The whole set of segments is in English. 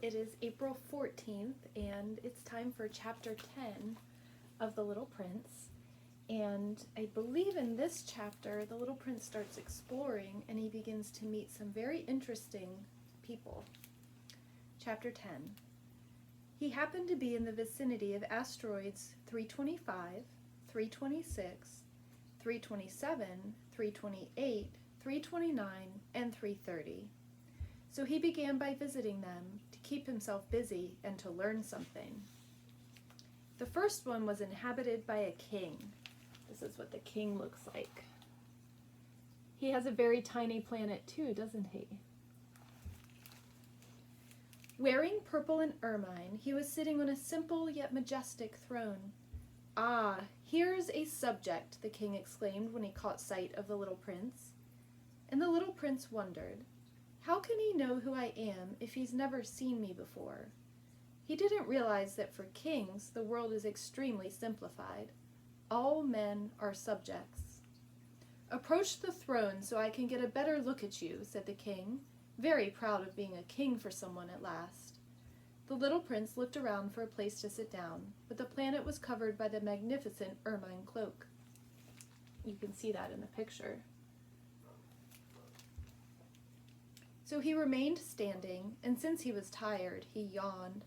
It is April 14th, and it's time for chapter 10 of The Little Prince. And I believe in this chapter, the Little Prince starts exploring and he begins to meet some very interesting people. Chapter 10. He happened to be in the vicinity of asteroids 325, 326, 327, 328, 329, and 330. So he began by visiting them to keep himself busy and to learn something. The first one was inhabited by a king. This is what the king looks like. He has a very tiny planet too, doesn't he? Wearing purple and ermine, he was sitting on a simple yet majestic throne. "Ah, here's a subject," the king exclaimed when he caught sight of the little prince. And the little prince wondered, how can he know who I am if he's never seen me before? He didn't realize that for kings, the world is extremely simplified. All men are subjects. "Approach the throne so I can get a better look at you," said the king, very proud of being a king for someone at last. The little prince looked around for a place to sit down, but the planet was covered by the magnificent ermine cloak. You can see that in the picture. So he remained standing, and since he was tired, he yawned.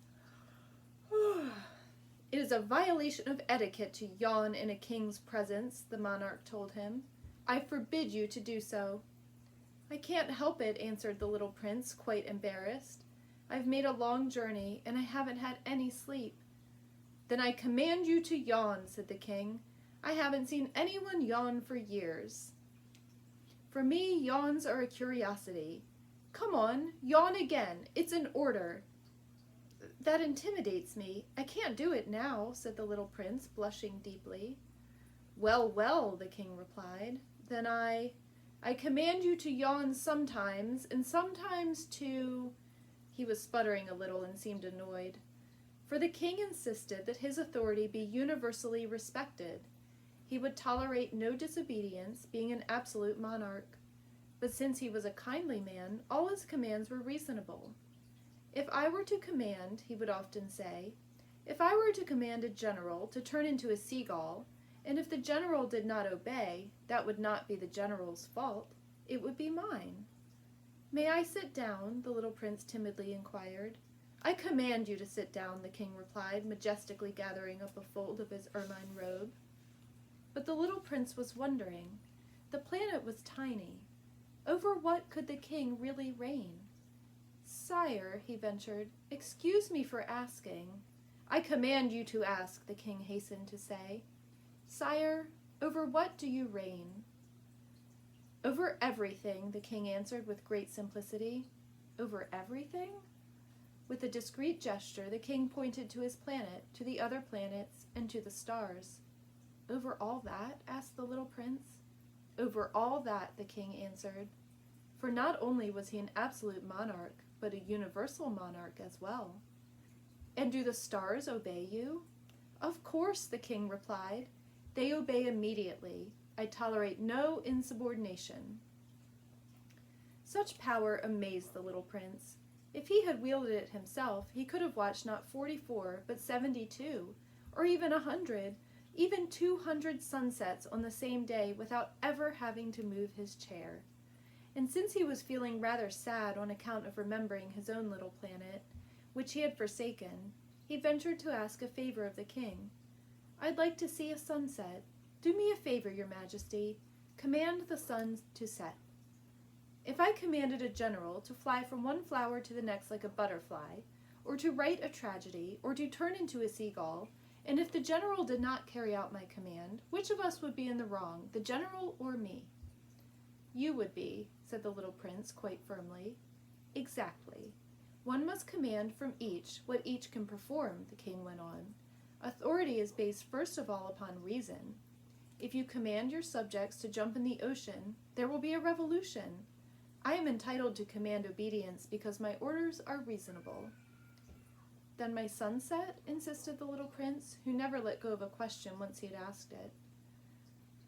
"It is a violation of etiquette to yawn in a king's presence," the monarch told him. "I forbid you to do so." "I can't help it," answered the little prince, quite embarrassed. "I've made a long journey, and I haven't had any sleep." "Then I command you to yawn," said the king. "I haven't seen anyone yawn for years. For me, yawns are a curiosity. Come on, yawn again. It's an order." "That intimidates me. I can't do it now," said the little prince, blushing deeply. "Well, well," the king replied. "Then I command you to yawn sometimes, and sometimes to—" He was sputtering a little and seemed annoyed. For the king insisted that his authority be universally respected. He would tolerate no disobedience, being an absolute monarch. But since he was a kindly man, all his commands were reasonable. "If I were to command," he would often say, "if I were to command a general to turn into a seagull, and if the general did not obey, that would not be the general's fault. It would be mine." "May I sit down?" the little prince timidly inquired. "I command you to sit down," the king replied, majestically gathering up a fold of his ermine robe. But the little prince was wondering. The planet was tiny. Over what could the king really reign? "Sire," he ventured, "excuse me for asking." "I command you to ask," the king hastened to say. "Sire, over what do you reign?" "Over everything," the king answered with great simplicity. "Over everything?" With a discreet gesture, the king pointed to his planet, to the other planets, and to the stars. "Over all that?" asked the little prince. "Over all that," the king answered. For not only was he an absolute monarch, but a universal monarch as well. "And do the stars obey you?" "Of course," the king replied. "They obey immediately. I tolerate no insubordination." Such power amazed the little prince. If he had wielded it himself, he could have watched not 44, but 72, or even 100, even 200 sunsets on the same day without ever having to move his chair. And since he was feeling rather sad on account of remembering his own little planet, which he had forsaken, he ventured to ask a favor of the king. "I'd like to see a sunset. Do me a favor, your majesty. Command the sun to set." "If I commanded a general to fly from one flower to the next like a butterfly, or to write a tragedy, or to turn into a seagull, and if the general did not carry out my command, which of us would be in the wrong, the general or me?" "You would be," said the little prince quite firmly. "Exactly. One must command from each what each can perform," the king went on. "Authority is based first of all upon reason. If you command your subjects to jump in the ocean, there will be a revolution. I am entitled to command obedience because my orders are reasonable." "Then my sunset?" insisted the little prince, who never let go of a question once he had asked it.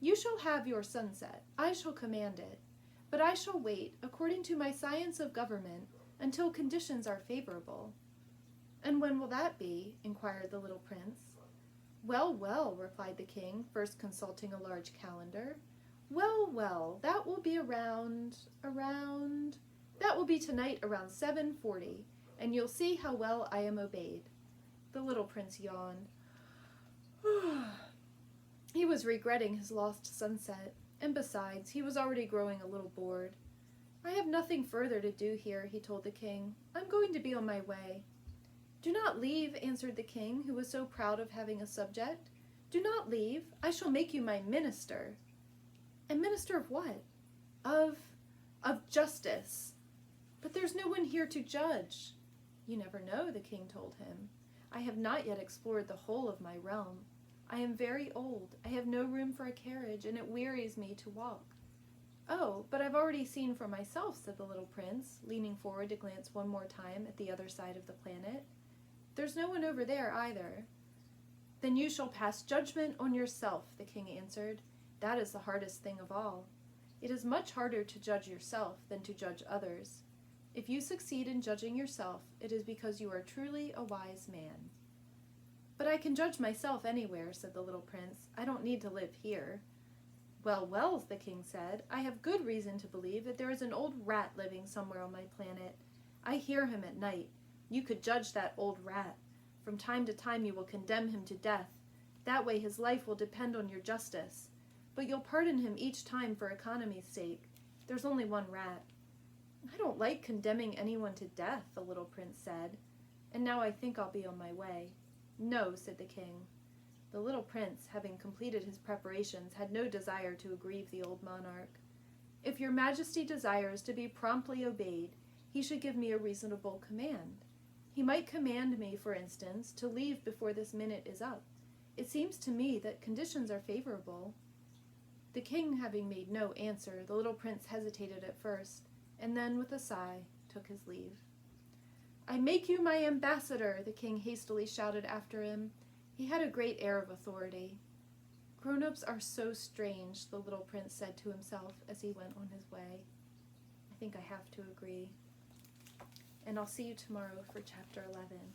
"You shall have your sunset. I shall command it. But I shall wait, according to my science of government, until conditions are favorable. "And when will that be?" inquired the little prince. "Well, well," replied the king, first consulting a large calendar. "Well, well, that will be that will be tonight around 7:40, and you'll see how well I am obeyed." The little prince yawned. He was regretting his lost sunset, and besides, he was already growing a little bored. "I have nothing further to do here," he told the king. "I'm going to be on my way." "Do not leave," answered the king, who was so proud of having a subject. "Do not leave. I shall make you my minister." "And minister of what?" Of justice." "But there's no one here to judge." "You never know," the king told him. "I have not yet explored the whole of my realm. I am very old. I have no room for a carriage, and it wearies me to walk." "Oh, but I've already seen for myself," said the little prince, leaning forward to glance one more time at the other side of the planet. "There's no one over there either." "Then you shall pass judgment on yourself," the king answered. "That is the hardest thing of all. It is much harder to judge yourself than to judge others. If you succeed in judging yourself, it is because you are truly a wise man." "But I can judge myself anywhere," said the little prince. "I don't need to live here." "Well, well," the king said, "I have good reason to believe that there is an old rat living somewhere on my planet. I hear him at night. You could judge that old rat. From time to time you will condemn him to death. That way his life will depend on your justice. But you'll pardon him each time for economy's sake. There's only one rat." "I don't like condemning anyone to death," the little prince said. "And now I think I'll be on my way." "No," said the king. The little prince, having completed his preparations, had no desire to aggrieve the old monarch. "If your majesty desires to be promptly obeyed, he should give me a reasonable command. He might command me, for instance, to leave before this minute is up. It seems to me that conditions are favorable." The king having made no answer, the little prince hesitated at first, and then, with a sigh, took his leave. "I make you my ambassador," the king hastily shouted after him. He had a great air of authority. "Grown-ups are so strange," the little prince said to himself as he went on his way. I think I have to agree. And I'll see you tomorrow for chapter 11.